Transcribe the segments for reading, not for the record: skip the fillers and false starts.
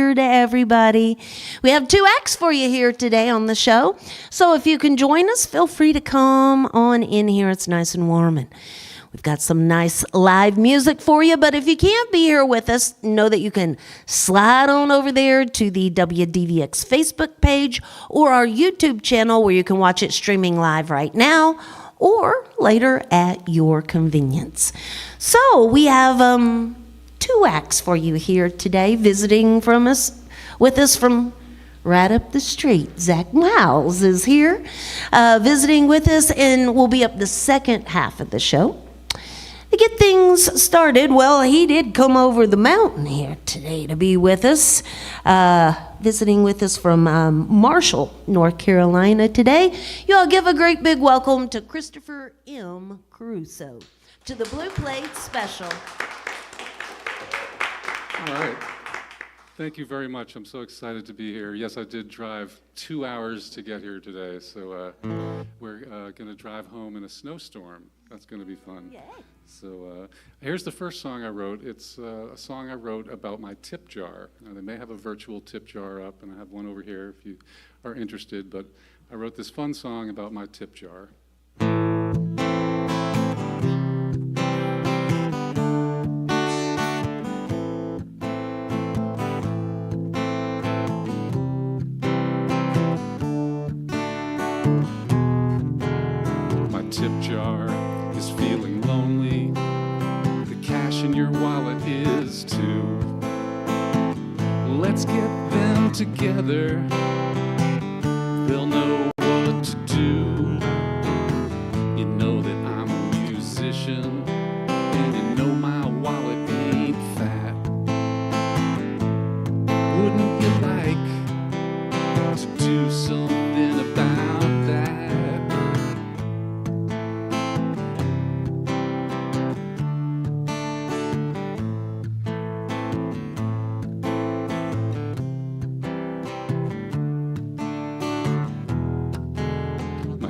here to everybody. We have 2 acts for you here today on the show. So if you can join us, feel free to come on in here. It's nice and warm, and we've got some nice live music for you. But if you can't be here with us, know that you can slide on over there to the WDVX Facebook page or our YouTube channel, where you can watch it streaming live right now or later at your convenience. So we have 2 acts for you here today, visiting with us from right up the street. Zack Miles is here visiting with us, and will be up the second half of the show. To get things started, well, he did come over the mountain here today to be with us, visiting with us from Marshall, North Carolina today. You all give a great big welcome to Christopher M. Caruso to the Blue Plate Special. All right. Thank you very much. I'm so excited to be here. Yes, I did drive 2 hours to get here today, so we're going to drive home in a snowstorm. That's going to be fun. Yay. So here's the first song I wrote. It's a song I wrote about my tip jar. Now, they may have a virtual tip jar up, and I have one over here if you are interested, but I wrote this fun song about my tip jar. My tip jar is feeling lonely. The cash in your wallet is too. Let's get them together. They'll know what to do. You know that I'm a musician, and you know my wallet ain't fat. Wouldn't you like to do something about that?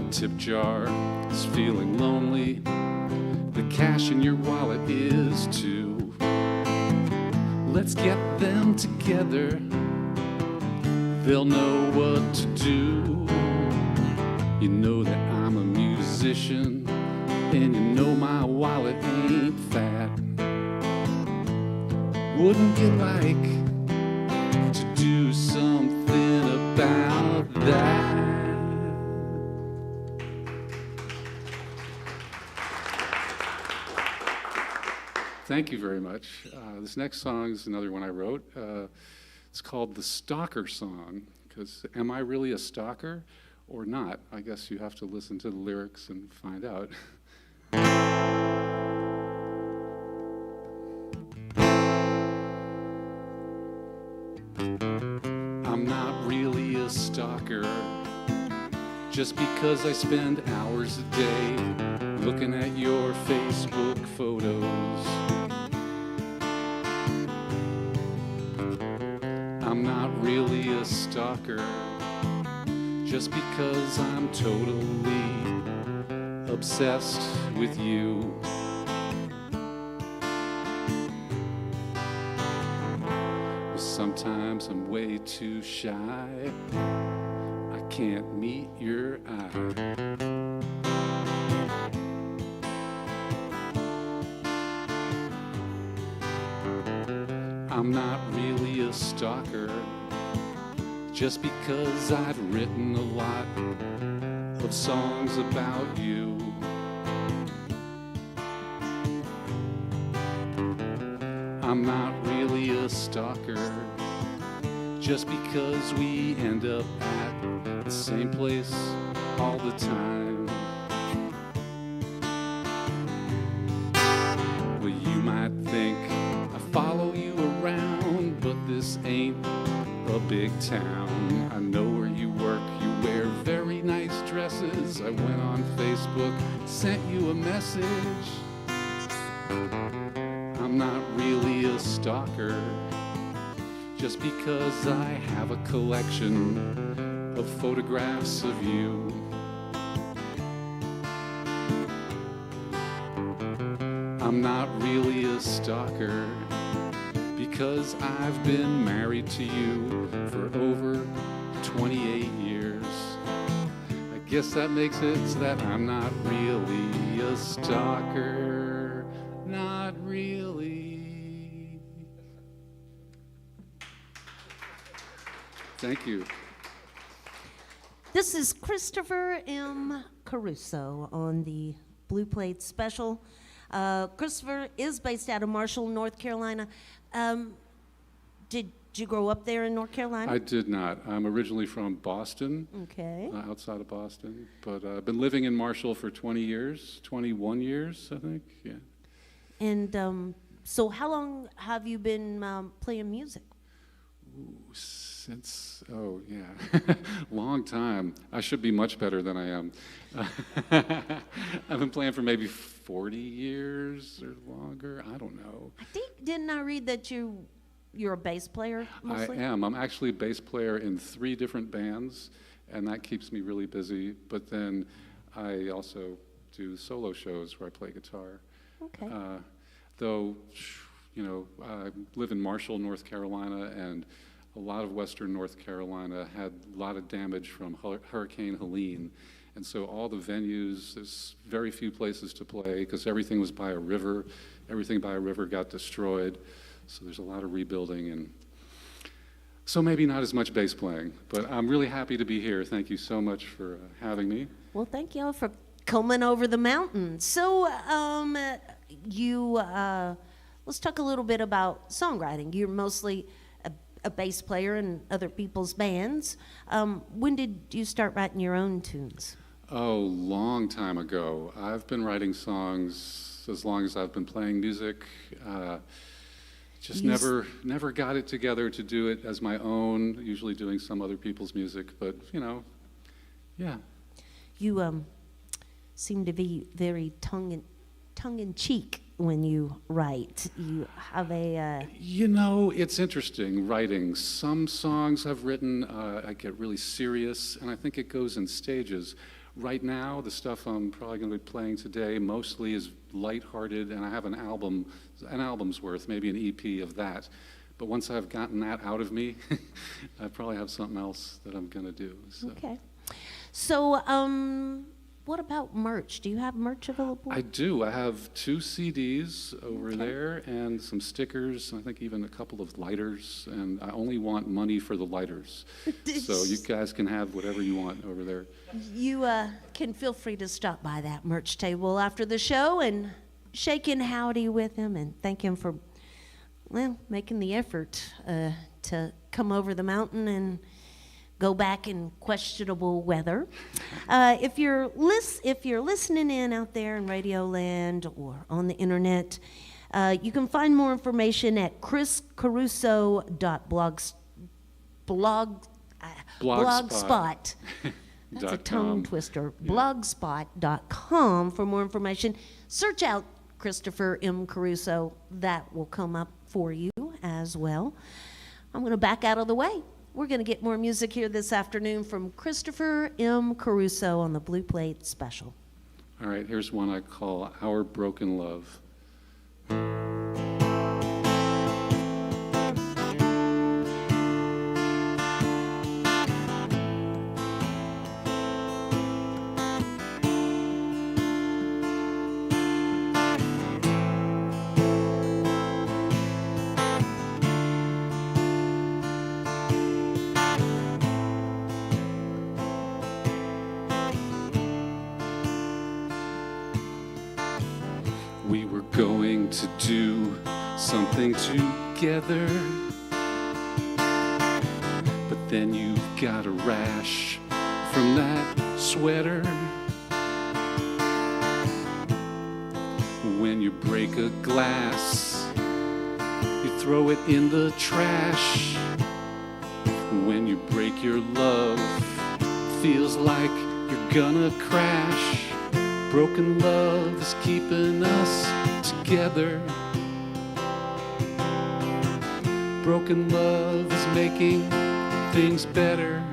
Tip jar is feeling lonely. The cash in your wallet is too. Let's get them together. They'll know what to do. You know that I'm a musician, and you know my wallet ain't fat. Wouldn't you like to do something about that? Thank you very much. This next song is another one I wrote. It's called The Stalker Song, because am I really a stalker or not? I guess you have to listen to the lyrics and find out. I'm not really a stalker, just because I spend hours a day looking at your Facebook photos. I'm not really a stalker, just because I'm totally obsessed with you. Sometimes I'm way too shy, I can't meet your eye. I'm not really a stalker, just because I've written a lot of songs about you. I'm not really a stalker, just because we end up at the same place all the time. Well, you might think I follow you around, but this ain't a big town. I know where you work, you wear very nice dresses. I went on Facebook, sent you a message. I'm not really a stalker, just because I have a collection of photographs of you. I'm not really a stalker, 'cause I've been married to you for over 28 years. I guess that makes it so that I'm not really a stalker. Not really. Thank you. This is Christopher M. Caruso on the Blue Plate Special. Christopher is based out of Marshall, North Carolina. Did you grow up there in North Carolina? I did not. I'm originally from Boston, Okay. outside of Boston, but I've been living in Marshall for 20 years, 21 years, I think, yeah. And so how long have you been playing music? Since, oh yeah, long time. I should be much better than I am. I've been playing for maybe 40 years or longer. I don't know. Didn't I read that you're a bass player mostly? I am. I'm actually a bass player in 3 different bands, and that keeps me really busy. But then I also do solo shows where I play guitar. Okay. Though, you know, I live in Marshall, North Carolina, and a lot of western North Carolina had a lot of damage from Hurricane Helene. And so all the venues, there's very few places to play because everything was by a river. Everything by a river got destroyed. So there's a lot of rebuilding, and so maybe not as much bass playing. But I'm really happy to be here. Thank you so much for having me. Well, thank y'all for coming over the mountain. So let's talk a little bit about songwriting. You're mostly a bass player in other people's bands. When did you start writing your own tunes? Oh, long time ago. I've been writing songs as long as I've been playing music. Just never got it together to do it as my own, usually doing some other people's music, but, you know, yeah. You seem to be very tongue-in-cheek when you write. You have a... You know, it's interesting writing. Some songs I've written, I get really serious, and I think it goes in stages. Right now, the stuff I'm probably going to be playing today mostly is lighthearted, and I have an album's worth, maybe an EP of that. But once I've gotten that out of me, I probably have something else that I'm going to do. So. Okay. So, what about merch? Do you have merch available? I do. I have 2 CDs over there and some stickers, I think even a couple of lighters, and I only want money for the lighters. So you guys can have whatever you want over there. You can feel free to stop by that merch table after the show and shake in howdy with him and thank him for, well, making the effort to come over the mountain and go back in questionable weather. If you're listening in out there in Radio Land or on the internet, you can find more information at blogspot. That's a tongue twister. Yeah. Blogspot.com for more information. Search out Christopher M. Caruso. That will come up for you as well. I'm going to back out of the way. We're going to get more music here this afternoon from Christopher M. Caruso on the Blue Plate Special. All right, here's one I call Our Broken Love. We were going to do something together, but then you got a rash from that sweater. When you break a glass, you throw it in the trash. When you break your love, feels like you're gonna crash. Broken love is keeping us together. Broken love is making things better.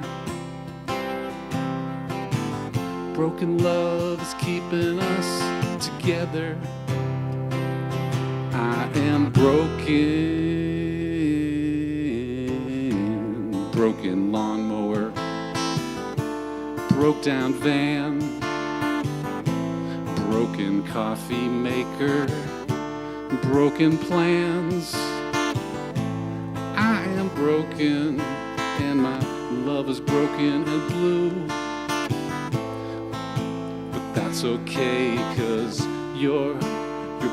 Broken love is keeping us together. I am broken. broken lawnmower, broke down van, broken coffee maker, broken plans. I am broken, and my love is broken and blue. But that's okay, 'cause you're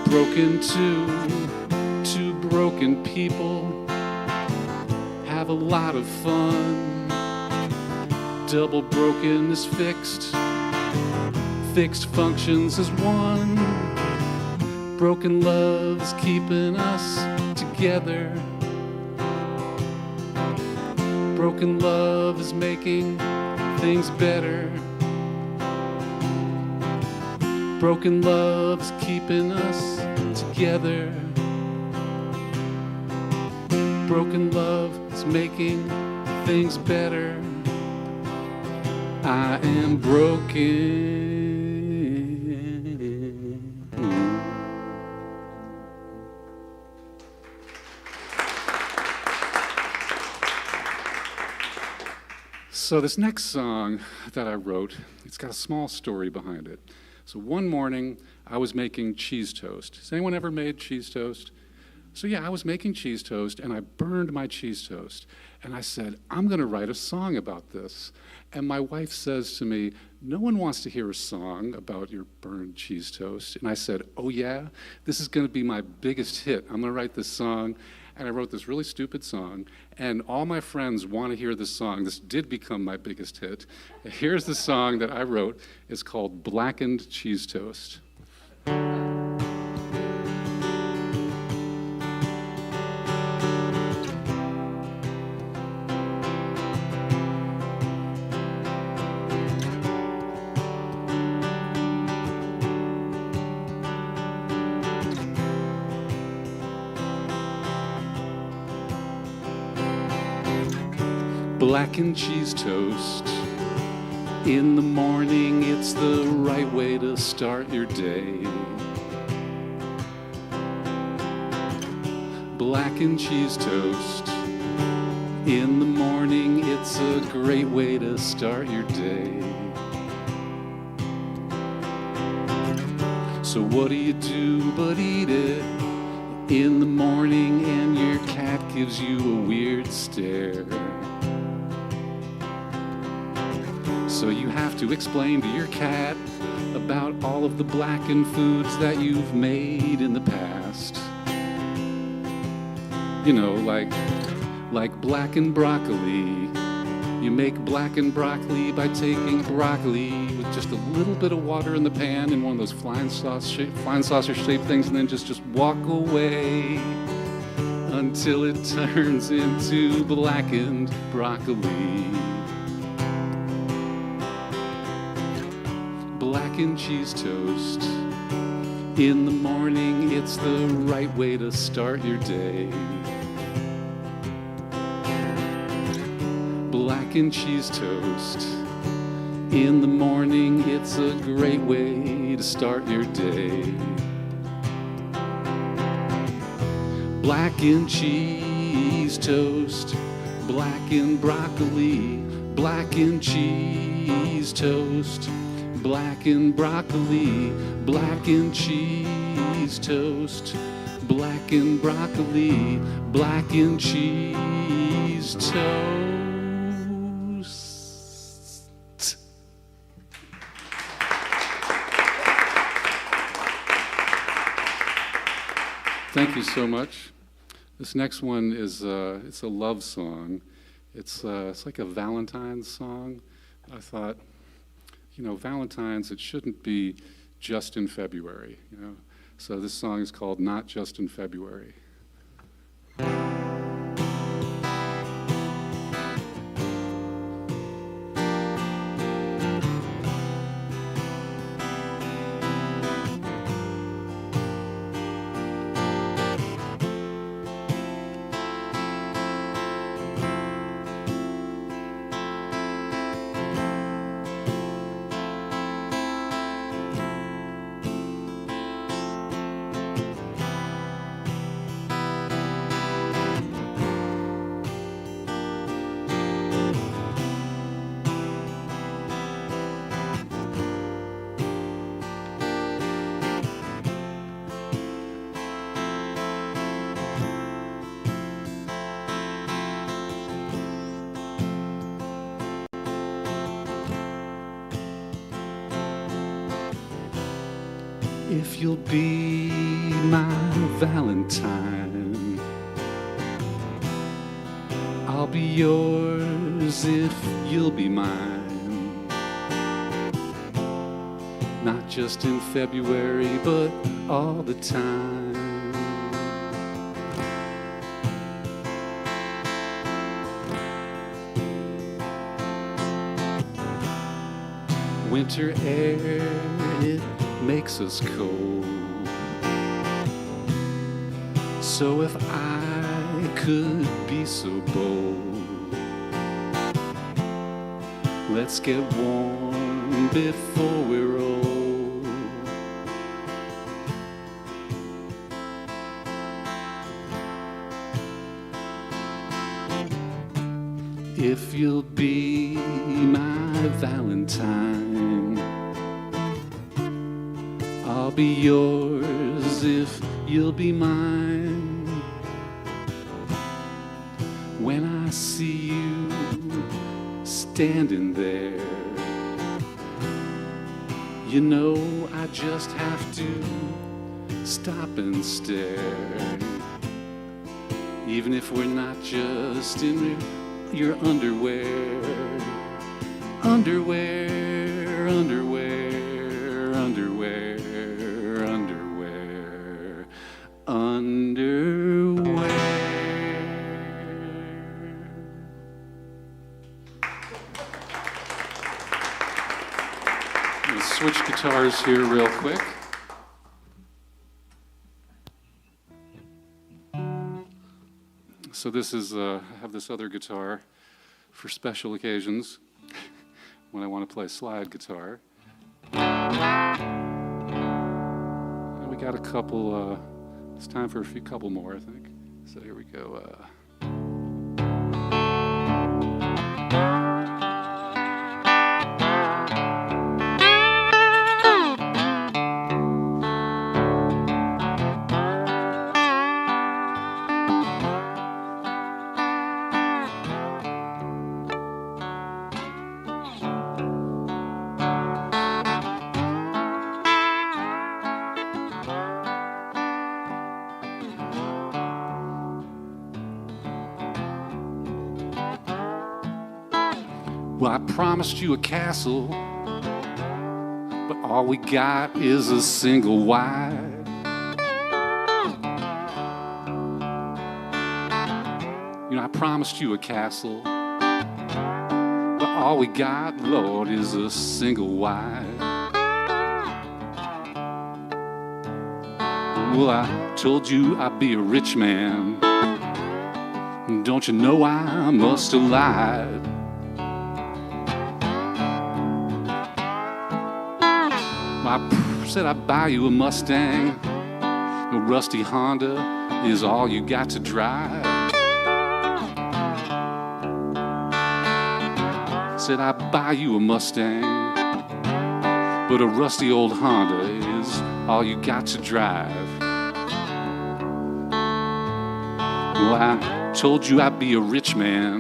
broken too. Two broken people have a lot of fun. Double broken is fixed, fixed functions as one. Broken love is keeping us together. Broken love is making things better. Broken love is keeping us together. Broken love is making things better. I am broken. So this next song that I wrote, it's got a small story behind it. So one morning, I was making cheese toast. Has anyone ever made cheese toast? So yeah, I was making cheese toast, and I burned my cheese toast. And I said, I'm going to write a song about this. And my wife says to me, no one wants to hear a song about your burned cheese toast. And I said, oh yeah, this is going to be my biggest hit. I'm going to write this song. And I wrote this really stupid song, and all my friends want to hear this song. This did become my biggest hit. Here's the song that I wrote. It's called Blackened Cheese Toast. Blackened cheese toast. In the morning, it's the right way to start your day. Blackened cheese toast. In the morning, it's a great way to start your day. So what do you do but eat it in the morning, and your cat gives you a weird stare? So you have to explain to your cat about all of the blackened foods that you've made in the past. You know, like blackened broccoli. You make blackened broccoli by taking broccoli with just a little bit of water in the pan in one of those flying saucer shaped things, and then just walk away until it turns into blackened broccoli. Blackened cheese toast. In the morning, it's the right way to start your day. Blackened cheese toast. In the morning, it's a great way to start your day. Blackened cheese toast. Blackened broccoli. Blackened cheese toast. Blackened broccoli, blackened cheese toast, blackened broccoli, blackened cheese toast. Thank you so much. This next one is it's a love song. It's like a Valentine's song. I thought, you know, Valentine's, it shouldn't be just in February, you know. So this song is called Not Just in February. If you'll be my Valentine, I'll be yours if you'll be mine. Not just in February, but all the time. Winter air, it makes us cold. So if I could be so bold, let's get warm before we're old. If you'll be my Valentine, I'll be yours if you'll be mine. When I see you standing there, you know I just have to stop and stare. Even if we're not just in your underwear. Underwear, underwear, underwear, underwear, underwear. I'm gonna switch guitars here real quick. So this is, I have this other guitar for special occasions when I want to play slide guitar. And we got a couple, it's time for a couple more, I think. So here we go. Well, I promised you a castle, but all we got is a single wide. You know, I promised you a castle, but all we got, Lord, is a single wide. Well, I told you I'd be a rich man. Don't you know I must have lied? I said I'd buy you a Mustang. A rusty Honda is all you got to drive. Said I'd buy you a Mustang, but a rusty old Honda is all you got to drive. Well, I told you I'd be a rich man.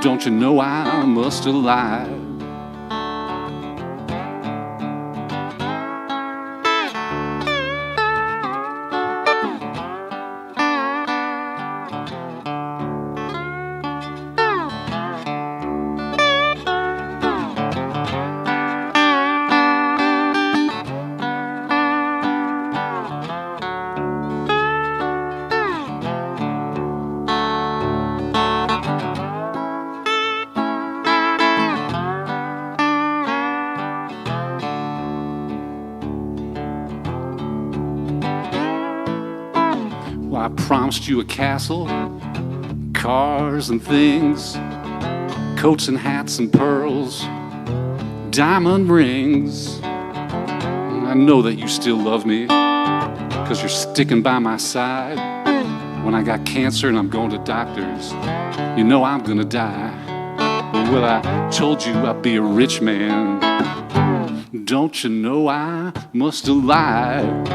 Don't you know I must have lied? Well, I promised you a castle, cars and things, coats and hats and pearls, diamond rings. I know that you still love me, 'cause you're sticking by my side. When I got cancer and I'm going to doctors, you know I'm gonna die. Well, I told you I'd be a rich man. Don't you know I must have lied?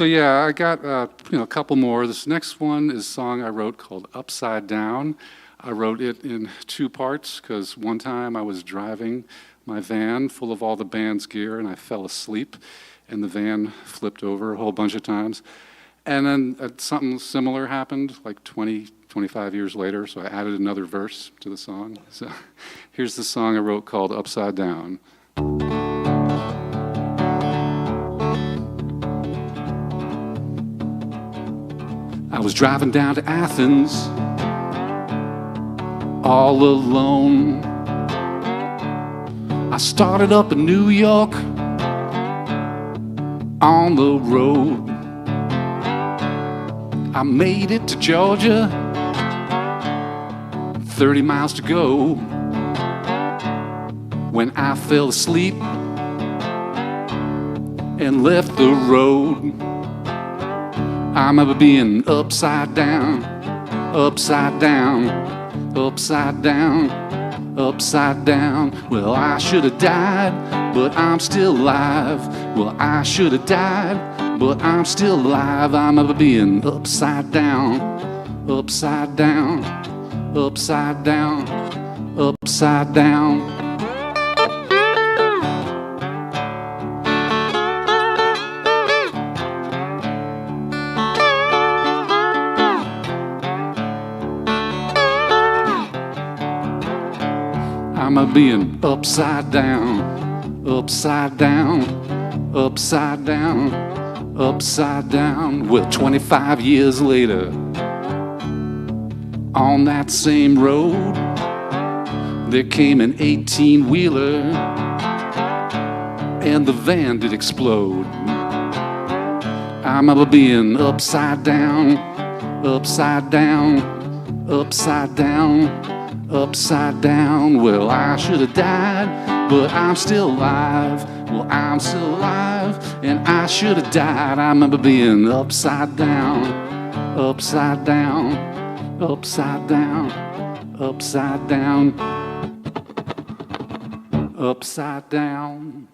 So yeah, I got a couple more. This next one is a song I wrote called Upside Down. I wrote it in two parts because one time I was driving my van full of all the band's gear and I fell asleep and the van flipped over a whole bunch of times. And then something similar happened like 20, 25 years later, so I added another verse to the song. So here's the song I wrote called Upside Down. I was driving down to Athens all alone. I started up in New York on the road. I made it to Georgia, 30 miles to go, when I fell asleep and left the road. I remember being upside down, upside down, upside down, upside down. Well, I should have died, but I'm still alive. Well, I should have died, but I'm still alive. I remember being upside down, upside down, upside down, upside down. I'm being upside down, upside down, upside down, upside down. Well, 25 years later, on that same road, there came an 18-wheeler, and the van did explode. I remember being upside down, upside down, upside down, upside down. Well, I should have died, but I'm still alive. Well, I'm still alive, and I should have died. I remember being upside down, upside down, upside down, upside down, upside down.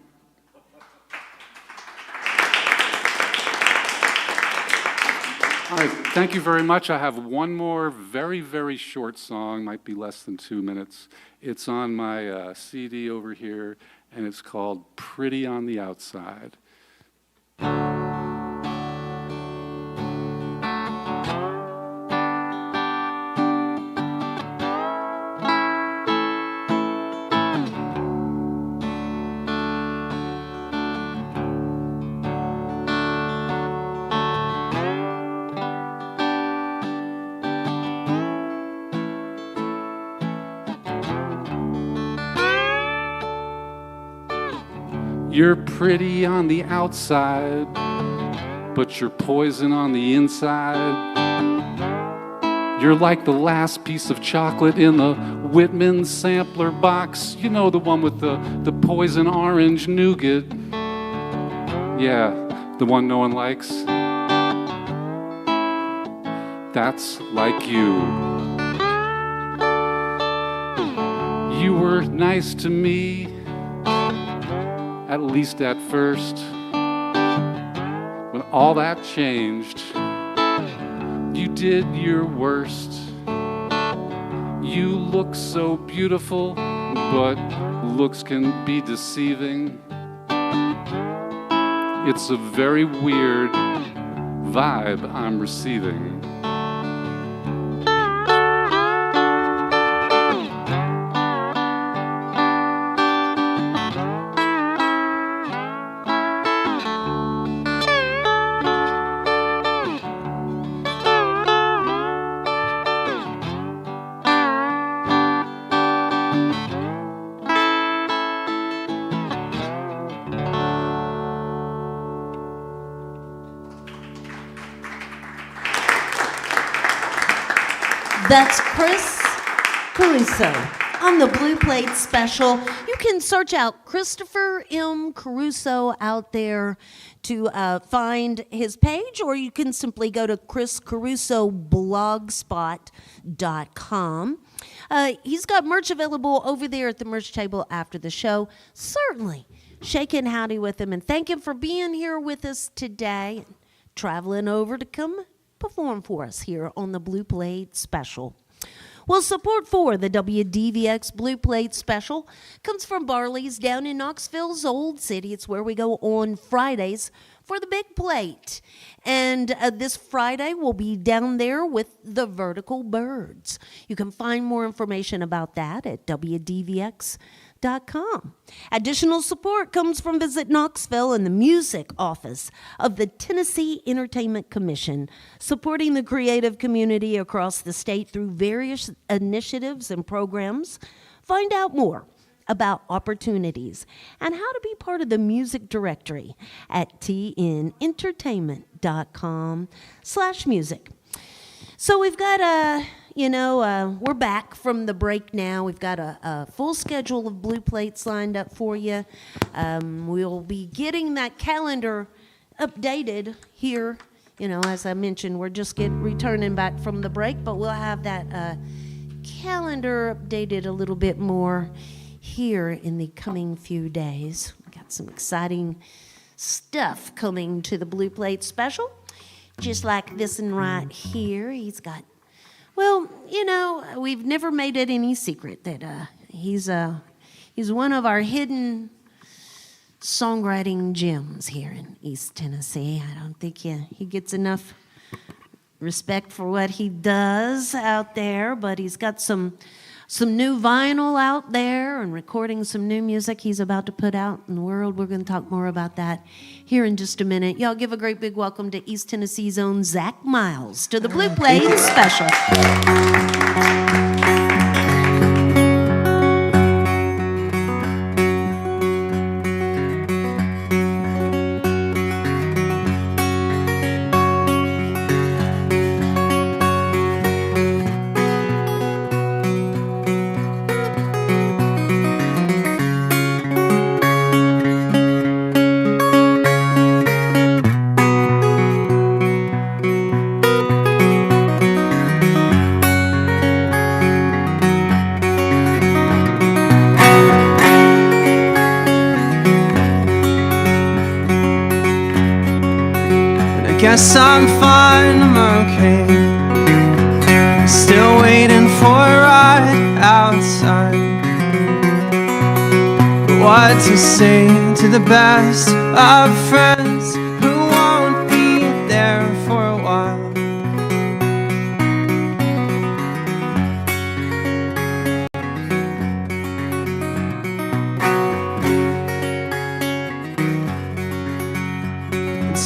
All right, thank you very much. I have one more very, very short song, might be less than 2 minutes. It's on my CD over here, and it's called Pretty on the Outside. You're pretty on the outside, but you're poison on the inside. You're like the last piece of chocolate in the Whitman sampler box. You know, the one with the poison orange nougat. Yeah, the one no one likes. That's like you. You were nice to me, at least at first. When all that changed, you did your worst. You look so beautiful, but looks can be deceiving. It's a very weird vibe I'm receiving. That's Chris Caruso on the Blue Plate Special. You can search out Christopher M. Caruso out there to find his page, or you can simply go to chriscarusoblogspot.com. He's got merch available over there at the merch table after the show. Certainly shake and howdy with him and thank him for being here with us today. traveling over to come perform for us here on the Blue Plate Special. Well, support for the WDVX Blue Plate Special comes from Barley's down in Knoxville's Old City. It's where we go on Fridays for the big plate. And this Friday, we'll be down there with the Vertical Birds. You can find more information about that at WDVX.com. Additional support comes from Visit Knoxville and the music office of the Tennessee Entertainment Commission, supporting the creative community across the state through various initiatives and programs. Find out more about opportunities and how to be part of the music directory at tnentertainment.com/music. So we've got we're back from the break now. We've got a full schedule of blue plates lined up for you. We'll be getting that calendar updated here. As I mentioned, we're just returning back from the break, but we'll have that calendar updated a little bit more here in the coming few days. We got some exciting stuff coming to the Blue Plate Special, just like this one right here. He's got, we've never made it any secret that he's one of our hidden songwriting gems here in East Tennessee. I don't think he gets enough respect for what he does out there, but he's got some new vinyl out there and recording some new music he's about to put out in the world. We're going to talk more about that here in just a minute. Y'all give a great big welcome to East Tennessee's own Zack Miles to the Blue Plate Special. Guess I'm fine, I'm okay. Still waiting for a ride outside. But what to say to the best of friends who won't be there for a while?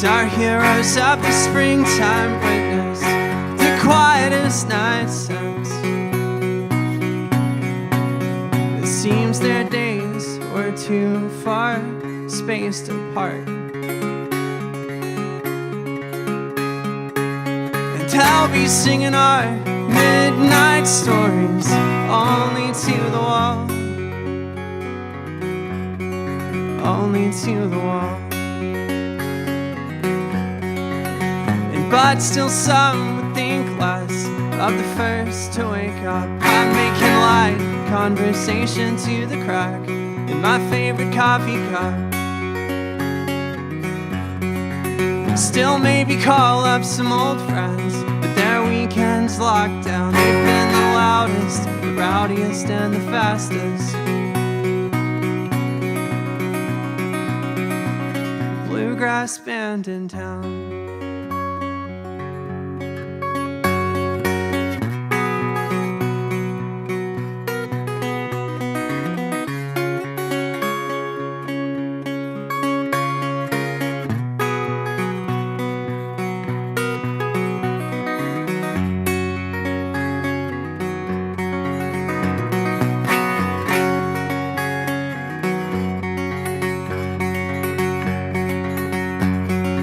Our heroes of the springtime witness the quietest night since. It seems their days were too far spaced apart, and I'll be singing our midnight stories only to the wall, only to the wall. But still some would think less of the first to wake up. I'm making light conversation to the crack in my favorite coffee cup. Still maybe call up some old friends, but their weekends locked down. They've been the loudest, the rowdiest, and the fastest bluegrass band in town.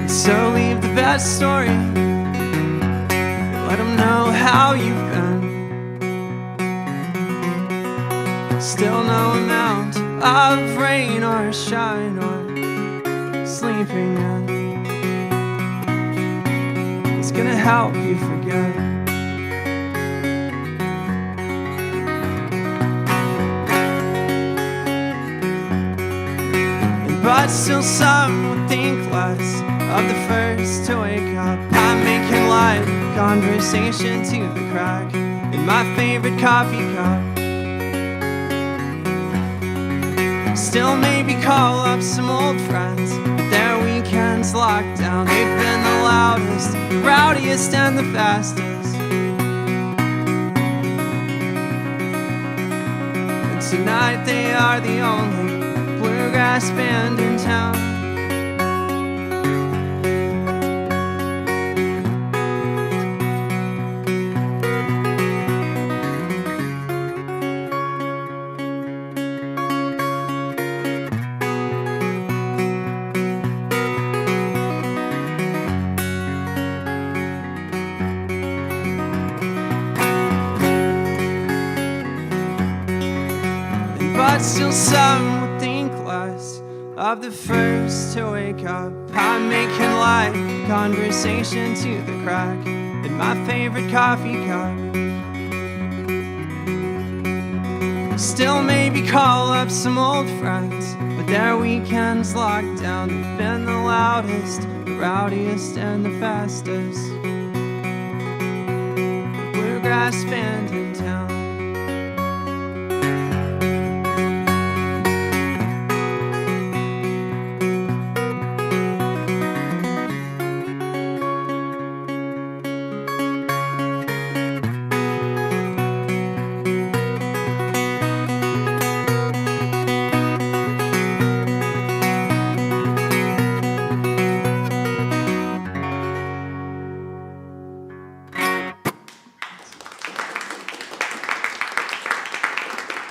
So leave the best story, let them know how you've been. Still no amount of rain or shine or sleeping in is gonna help you forget. But still some would think less of the first to wake up. I'm making light conversation to the crack in my favorite coffee cup. Still maybe call up some old friends, but their weekends locked down. They've been the loudest, the rowdiest, and the fastest. And tonight they are the only bluegrass band in town. But still some would think less of the first to wake up. I'm making light conversation to the crack in my favorite coffee cup. Still maybe call up some old friends, but their weekends locked down. They've been the loudest, the rowdiest, and the fastest bluegrass band in town.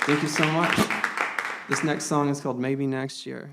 Thank you so much. This next song is called Maybe Next Year.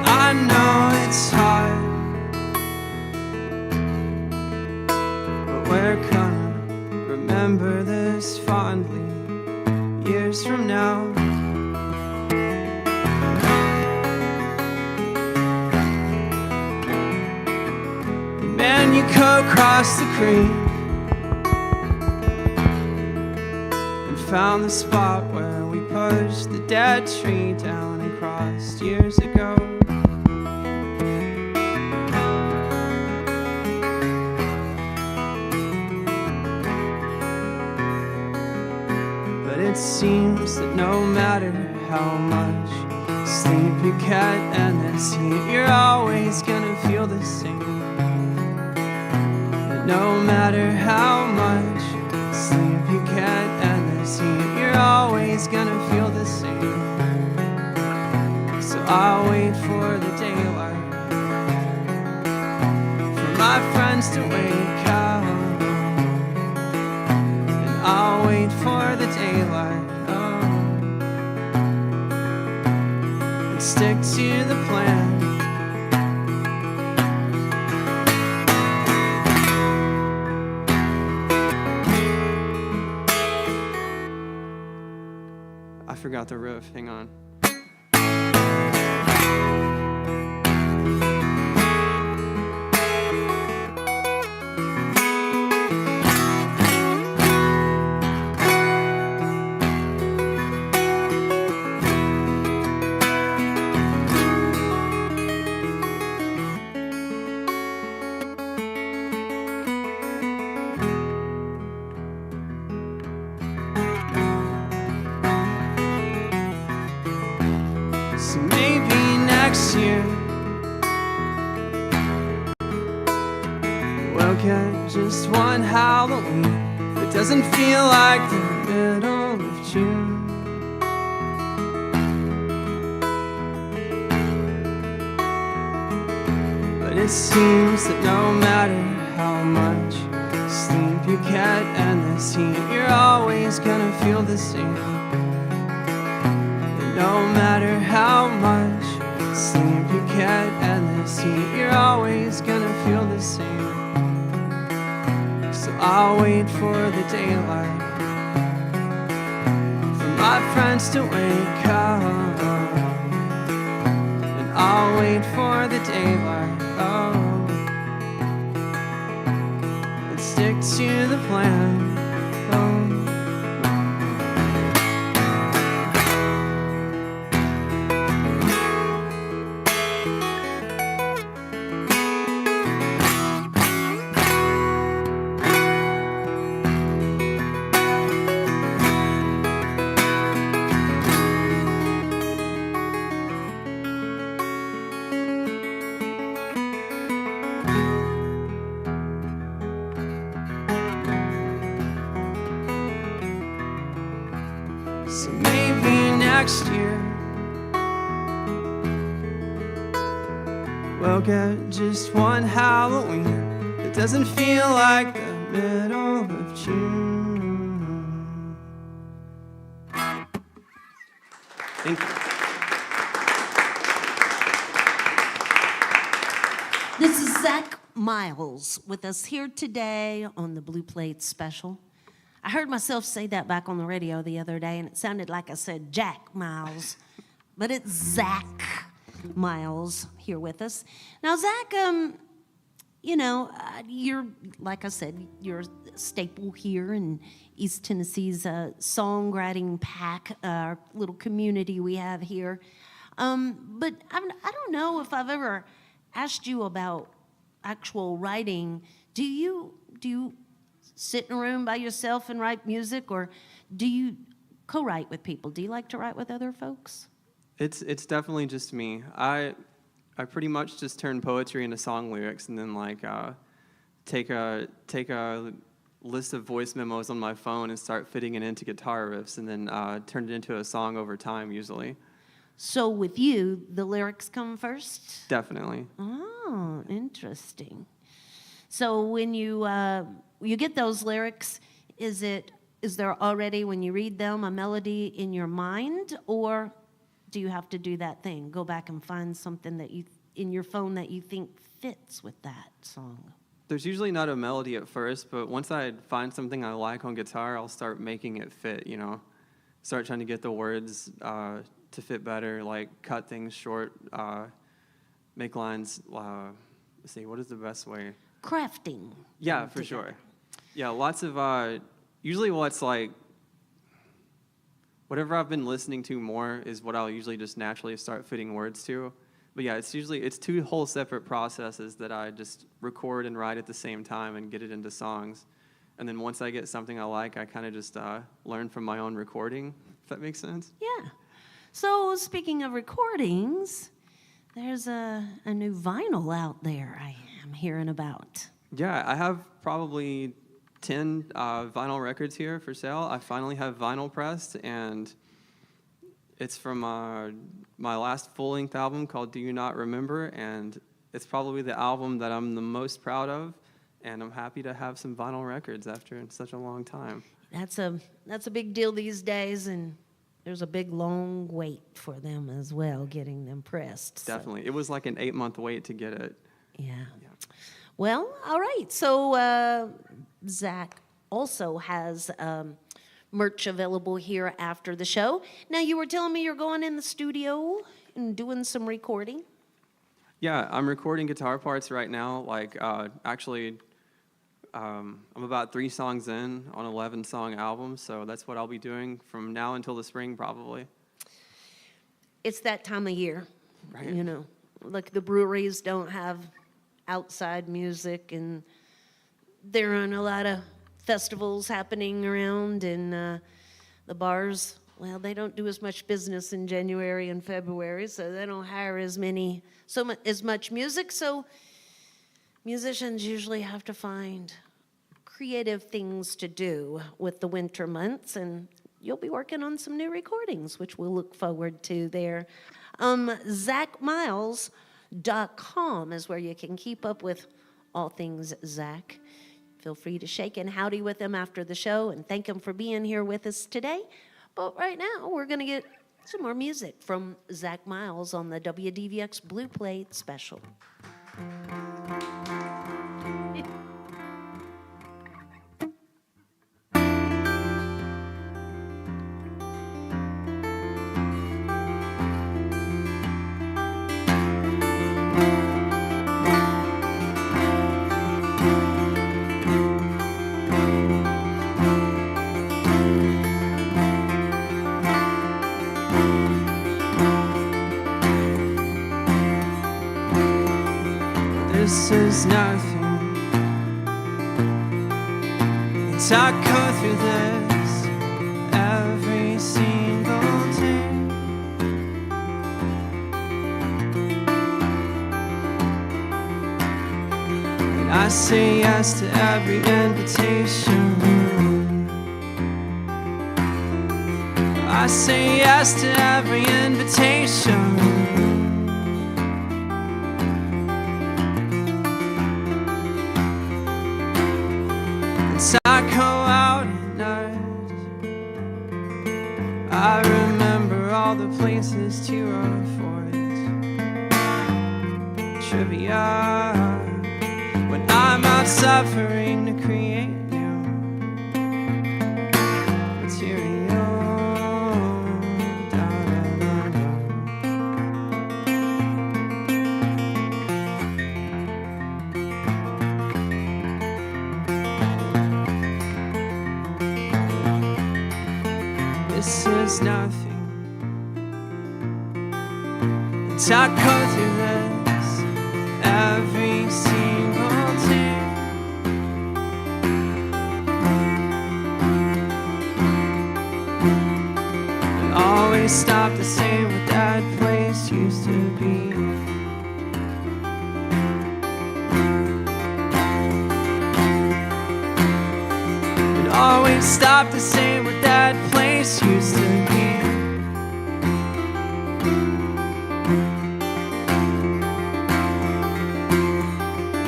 I know it's hard, but we're gonna remember this fondly years from now. And man, you go across the creek and found the spot where we pushed the dead tree down and crossed years ago. It seems that no matter how much sleep you get and this heat, you're always gonna feel the same. But no matter how much sleep you get and this heat, you're always gonna feel the same. So I'll wait for the daylight, for my friends to wake up. I'll wait for the daylight, and stick to the plan. I forgot the riff, hang on. So maybe next year we'll get just one Halloween. It doesn't feel like the middle of June. But it seems that no matter how much sleep you get and this heat, you're always gonna feel the same. No matter how much sleep you get and this heat, you're always gonna feel the same. I'll wait for the daylight, for my friends to wake up. And I'll wait for the daylight, and stick to the plan. So maybe next year we'll get just one Halloween that doesn't feel like the middle of June. Thank you. This is Zack Miles with us here today on the Blue Plate Special. I heard myself say that back on the radio the other day, and it sounded like I said Jack Miles, but it's Zack Miles here with us. Now, Zack, you're, like I said, you're a staple here in East Tennessee's songwriting pack, our little community we have here. But I don't know if I've ever asked you about actual writing. Do you sit in a room by yourself and write music, or do you co-write with people? Do you like to write with other folks? It's definitely just me. I pretty much just turn poetry into song lyrics, and then take a list of voice memos on my phone and start fitting it into guitar riffs, and then turn it into a song over time usually. So with you, the lyrics come first? Definitely. Oh, interesting. So when you get those lyrics, is there already, when you read them, a melody in your mind, or do you have to do that thing, go back and find something that you in your phone that you think fits with that song? There's usually not a melody at first, but once I find something I like on guitar, I'll start making it fit, Start trying to get the words to fit better, like cut things short, make lines, let's see, what is the best way? Crafting. Yeah, for sure. Yeah, lots of, usually what's like, whatever I've been listening to more is what I'll usually just naturally start fitting words to. But yeah, it's two whole separate processes that I just record and write at the same time and get it into songs. And then once I get something I like, I kind of just learn from my own recording, if that makes sense. Yeah. So speaking of recordings, there's a new vinyl out there I am hearing about. Yeah, I have probably 10 vinyl records here for sale. I finally have vinyl pressed, and it's from my last full-length album called Do You Not Remember, and it's probably the album that I'm the most proud of, and I'm happy to have some vinyl records after such a long time. That's a big deal these days, and there's a big long wait for them as well, getting them pressed. Definitely. So. It was like an 8-month wait to get it. Yeah. Well, all right. So Zack also has merch available here after the show. Now, you were telling me you're going in the studio and doing some recording. Yeah, I'm recording guitar parts right now. I'm about 3 songs in on an 11-song album, so that's what I'll be doing from now until the spring, probably. It's that time of year, right? Like the breweries don't have outside music, and there aren't a lot of festivals happening around, and the bars, well, they don't do as much business in January and February, so they don't hire as much music. So musicians usually have to find creative things to do with the winter months, and you'll be working on some new recordings, which we'll look forward to there. ZackMiles.com is where you can keep up with all things Zack. Feel free to shake and howdy with him after the show and thank him for being here with us today. But right now, we're going to get some more music from Zack Miles on the WDVX Blue Plate Special. This is nothing. It's I go through this every single day. And I say yes to every invitation. I say yes to every invitation. I go out at night. I remember all the places to avoid. Trivia. When I'm out suffering to create new material. Da, da, da, da. This is nothing. And I go through this every single day. And always stop to say what that place used to be. And always stop to say what that place used to be.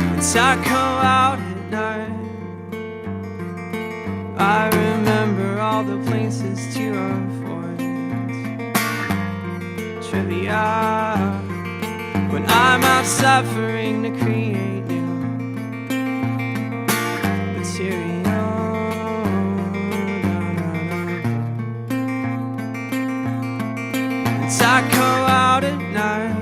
And I go out at night. I remember all the places to avoid. Trivia. When I'm out suffering to create new material. I go out at night.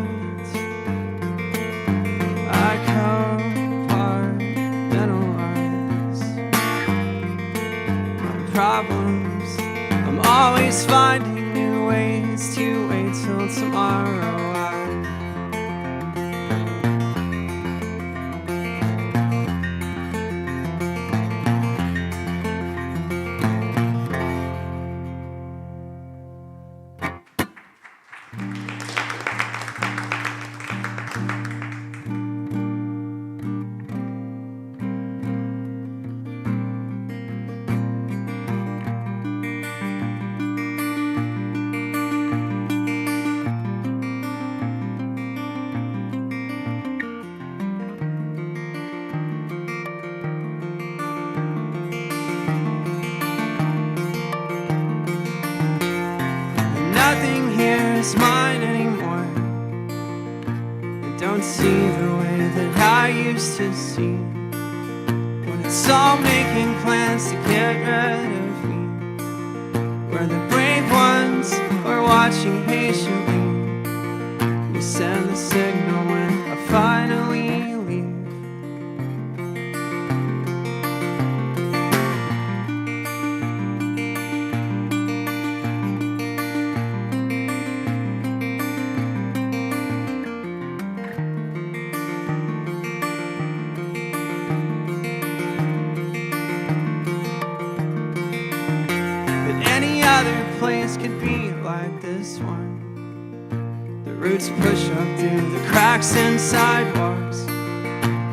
I compartmentalize my problems. I'm always finding new ways to wait till tomorrow. Nothing here is mine anymore. I don't see the way that I used to see. When it's all making plans to get rid of me. Where the brave ones are watching patiently. You send the signal when I finally leave. Other place could be like this one. The roots push up through the cracks and sidewalks.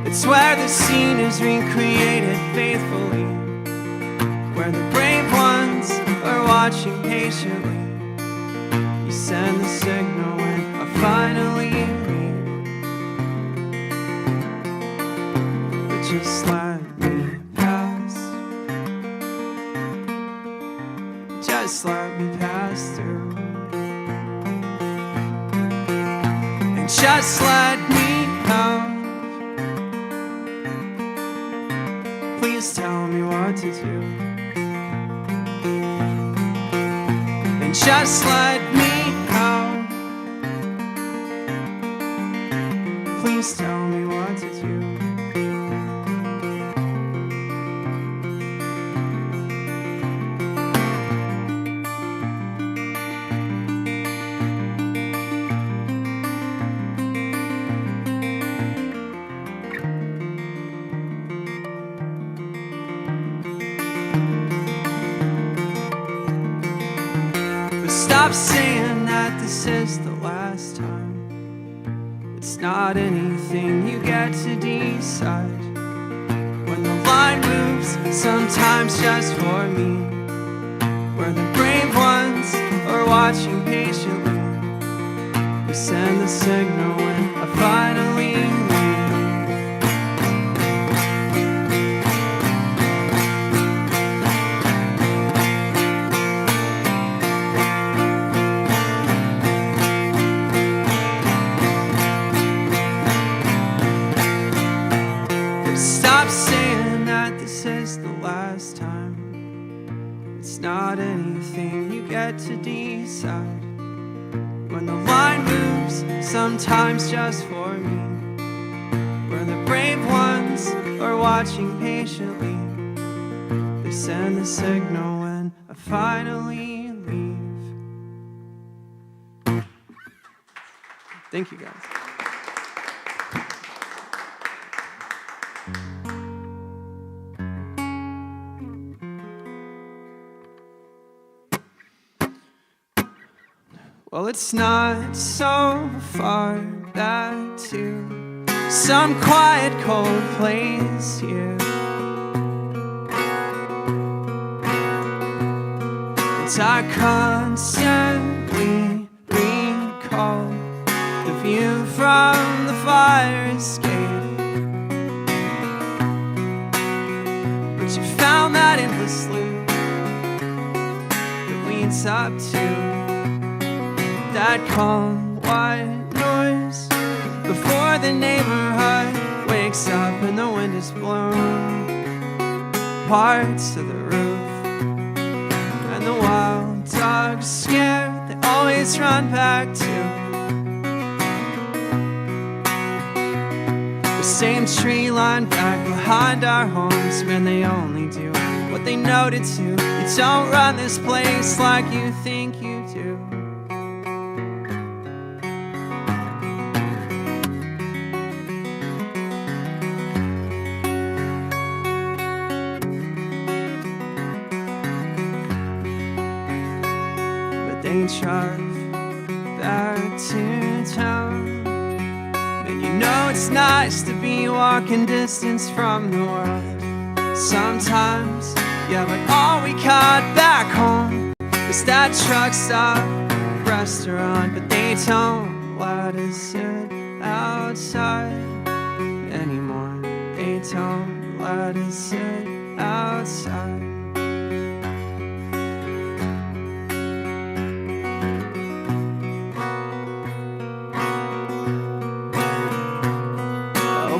It's where the scene is recreated faithfully. Where the brave ones are watching patiently. You send the signal when I finally leave. But just let me pass. Just let me pass through. And just let me out. Please tell me what to do. And just let me out. please tell me what to do. Stop saying that this is the last time. It's not anything you get to decide. When the line moves, sometimes just for me, where the brave ones are watching patiently. You send the signal when I finally leave. Stop saying that this is the last time. It's not anything you get to decide. When the line moves, sometimes just for me, where the brave ones are watching patiently. They send the signal when I finally leave. Thank you, guys. Well, it's not so far back to some quiet, cold place here. And I constantly recall the view from the fire escape. But you found that endless loop that leads up to that calm white noise before the neighborhood wakes up and the wind is blown parts of the roof, and the wild dogs scared, they always run back to the same tree line back behind our homes, when they only do what they know to do. You don't run this place like you think you do. They drive back to town, and you know it's nice to be walking distance from the world. Sometimes, yeah, but all we got back home was that truck stop restaurant. But they don't let us sit outside anymore. They don't let us sit outside.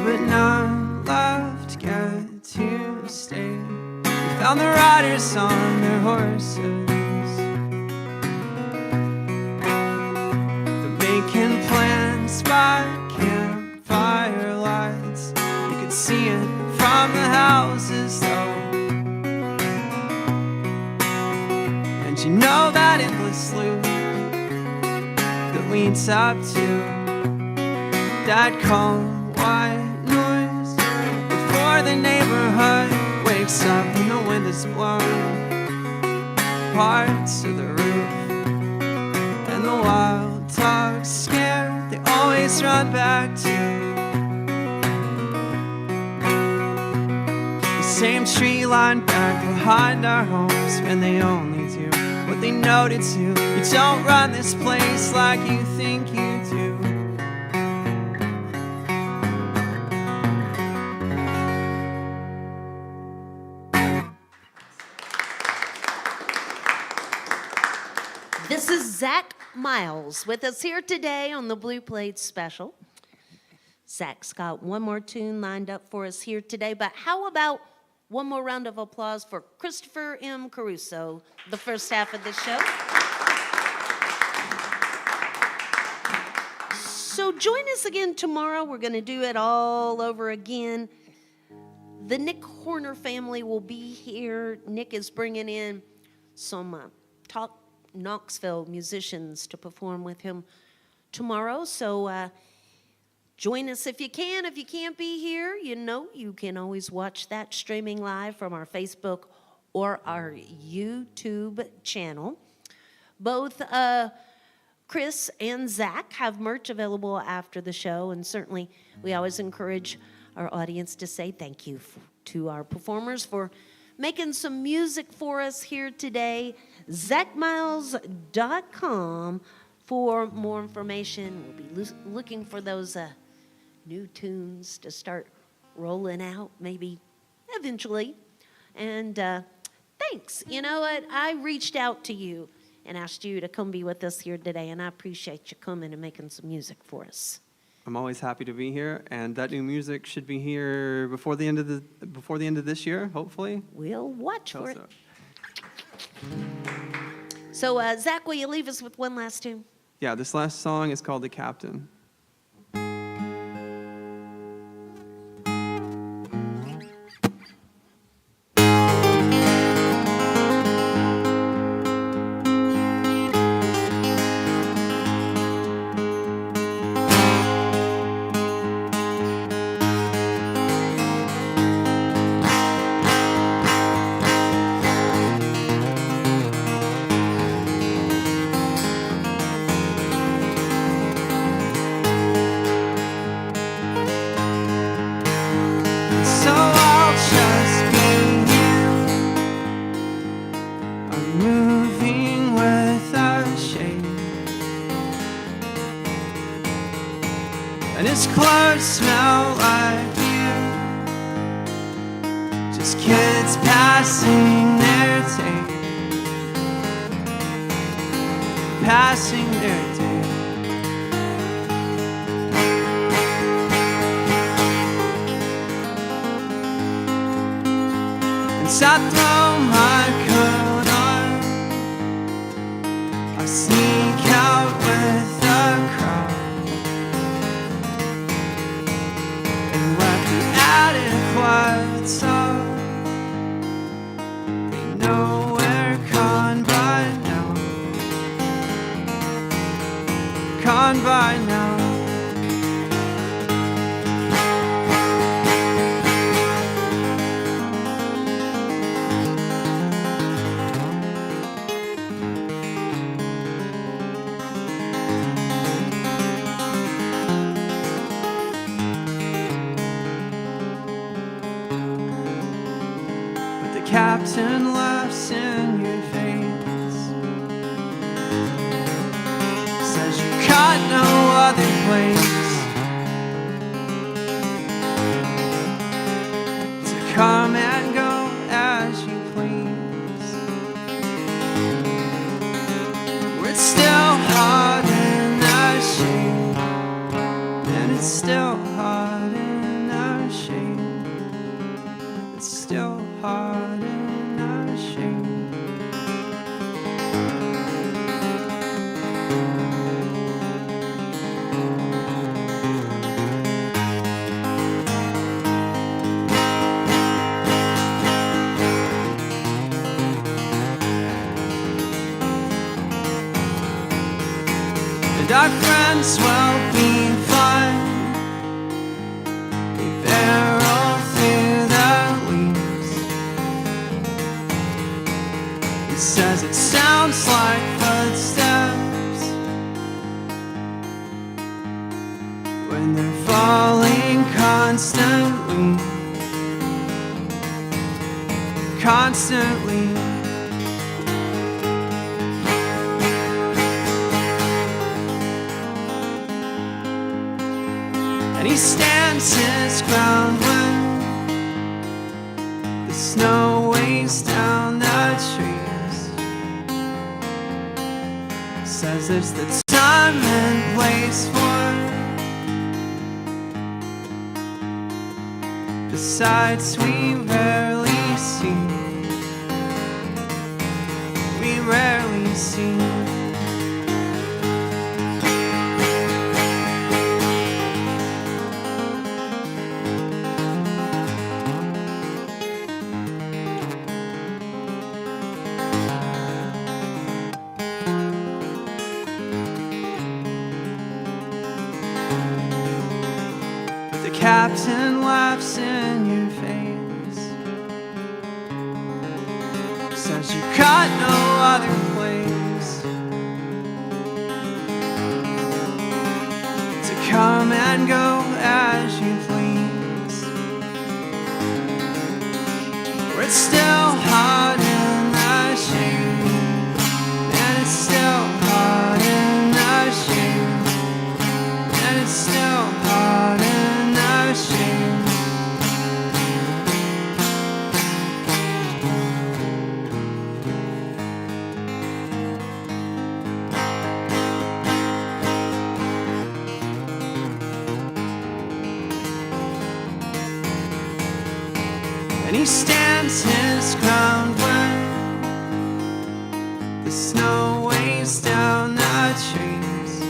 But none left get to stay. We found the riders on their horses. They're making plans by campfire lights. You could see it from the houses though. And you know that endless loop that leads up to that calm white noise before the neighborhood wakes up and the wind is blown parts of the roof, and the wild dogs scared, they always run back to the same tree line back behind our homes, when they only do what they know to do. You don't run this place like you think you do. This is Zack Miles with us here today on the Blue Plate Special. Zack's got one more tune lined up for us here today, but how about one more round of applause for Christopher M. Caruso, the first half of the show. So join us again tomorrow. We're going to do it all over again. The Nick Horner family will be here. Nick is bringing in some top Knoxville musicians to perform with him tomorrow. So join us if you can. If you can't be here, you know you can always watch that streaming live from our Facebook or our YouTube channel. Both Chris and Zack have merch available after the show, and certainly we always encourage our audience to say thank you to our performers for making some music for us here today. ZackMiles.com for more information. We'll be looking for those new tunes to start rolling out, maybe eventually. And thanks. You know what? I reached out to you and asked you to come be with us here today, and I appreciate you coming and making some music for us. I'm always happy to be here, and that new music should be here before the end of this year, hopefully. We'll watch for it. So. So, Zack, will you leave us with one last tune? Yeah, this last song is called "The Captain." And his clothes smell like you. Just kids passing their day. Passing their day. And so I throw my coat on. I sneak out with the crowd. What's up? They know we're gone by now. Gone by now. Captain laughs in your face, says you got no other place to come and go as you please. We're still hot in the shade, and it's still hot in the shade. It's still hot. And our friends will be fine. They barrel through the weeds. He says it sounds like footsteps when they're falling constantly. Constantly. And he stands his ground when the snow weighs down the trees. Says there's the time and place for the sights we rarely see. We rarely see. captain laughs in your face, says you got no other place to come and go as you please. Where it's still hot in the shade, and it's still hot in the shade, and it's still hot in the shade. And he stands his ground when the snow weighs down the trees.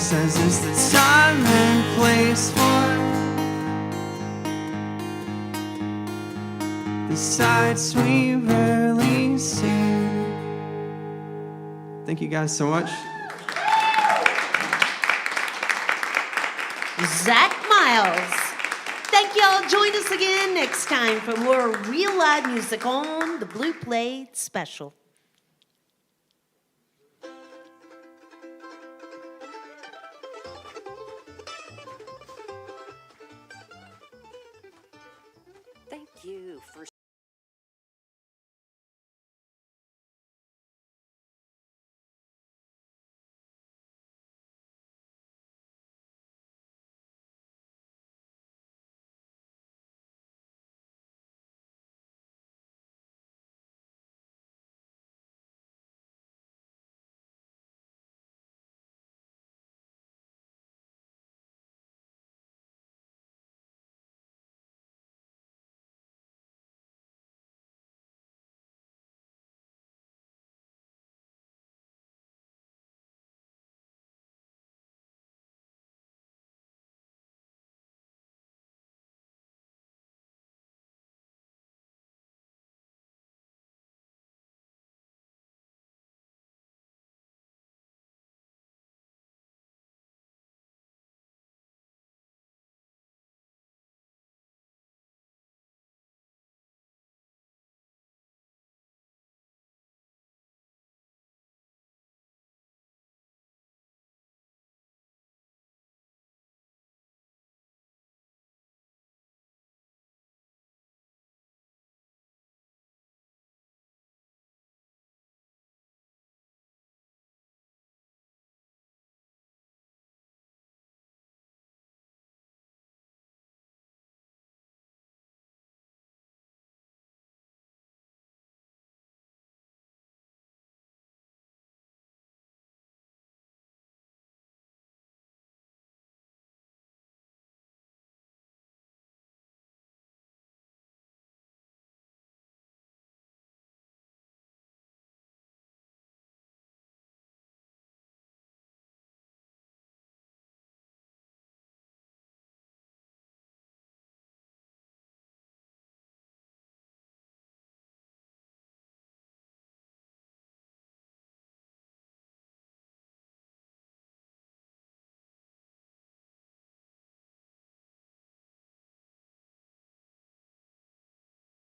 Says it's the time and place for the sights we rarely see. Thank you guys so much. Zack Miles. Thank y'all. Join us again next time for more real live music on the Blue Plate Special.